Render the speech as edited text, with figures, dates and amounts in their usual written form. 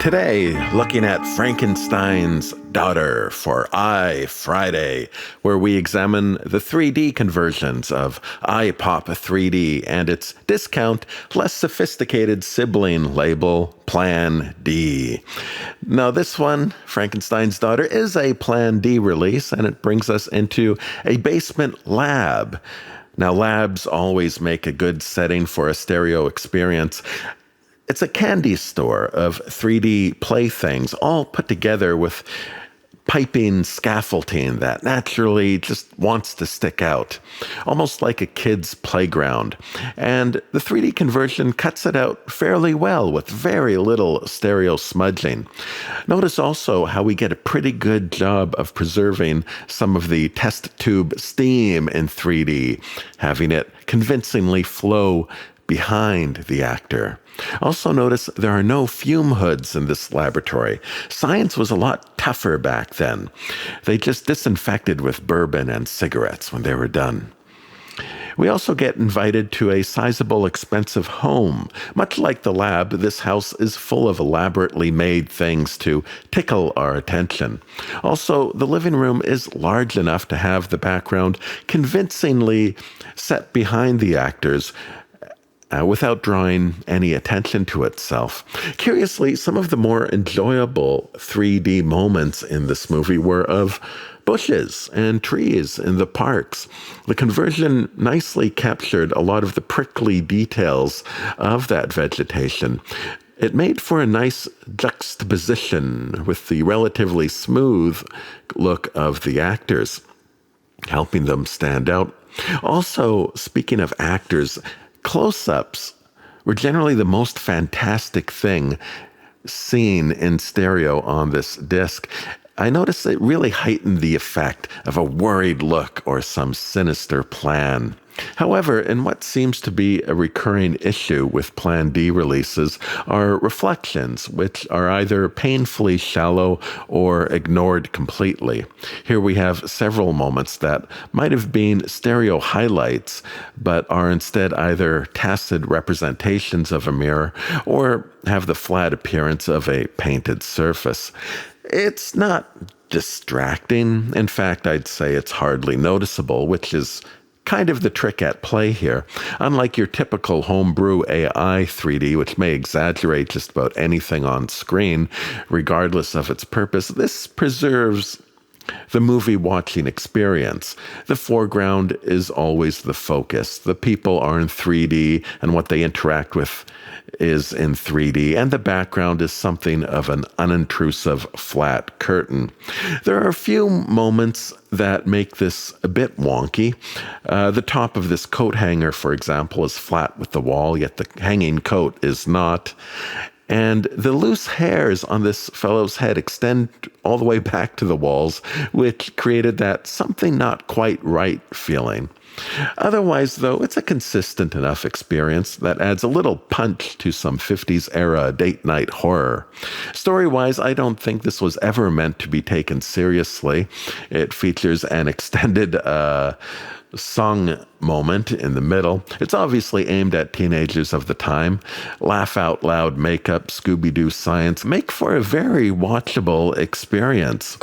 Today, looking at Frankenstein's Daughter for Friday, where we examine the 3D conversions of iPop 3D and its discount, less sophisticated sibling label, Plan D. Now, this one, Frankenstein's Daughter, is a Plan D release, and it brings us into a basement lab. Now, labs always make a good setting for a stereo experience. It's a candy store of 3D playthings, all put together with piping scaffolding that naturally just wants to stick out, almost like a kid's playground. And the 3D conversion cuts it out fairly well with very little stereo smudging. Notice also how we get a pretty good job of preserving some of the test tube steam in 3D, having it convincingly flow behind the actor. Also notice there are no fume hoods in this laboratory. Science was a lot tougher back then. They just disinfected with bourbon and cigarettes when they were done. We also get invited to a sizable, expensive home. Much like the lab, this house is full of elaborately made things to tickle our attention. Also, the living room is large enough to have the background convincingly set behind the actors, without drawing any attention to itself. Curiously, some of the more enjoyable 3D moments in this movie were of bushes and trees in the parks. The conversion nicely captured a lot of the prickly details of that vegetation. It made for a nice juxtaposition with the relatively smooth look of the actors, helping them stand out. Also, speaking of actors, close-ups were generally the most fantastic thing seen in stereo on this disc. I noticed it really heightened the effect of a worried look or some sinister plan. However, in what seems to be a recurring issue with Plan D releases are reflections, which are either painfully shallow or ignored completely. Here we have several moments that might have been stereo highlights, but are instead either tacit representations of a mirror or have the flat appearance of a painted surface. It's not distracting. In fact, I'd say it's hardly noticeable, which is kind of the trick at play here. Unlike your typical homebrew AI 3D, which may exaggerate just about anything on screen, regardless of its purpose, this preserves the movie watching experience. The foreground is always the focus. The people are in 3D, and what they interact with is in 3D, and the background is something of an unintrusive flat curtain. There are a few moments that make this a bit wonky. The top of this coat hanger, for example, is flat with the wall, yet the hanging coat is not. And the loose hairs on this fellow's head extend all the way back to the walls, which created that something not quite right feeling. Otherwise, though, it's a consistent enough experience that adds a little punch to some 50s-era date-night horror. Story-wise, I don't think this was ever meant to be taken seriously. It features an extended song moment in the middle. It's obviously aimed at teenagers of the time. Laugh-out-loud makeup, Scooby-Doo science make for a very watchable experience.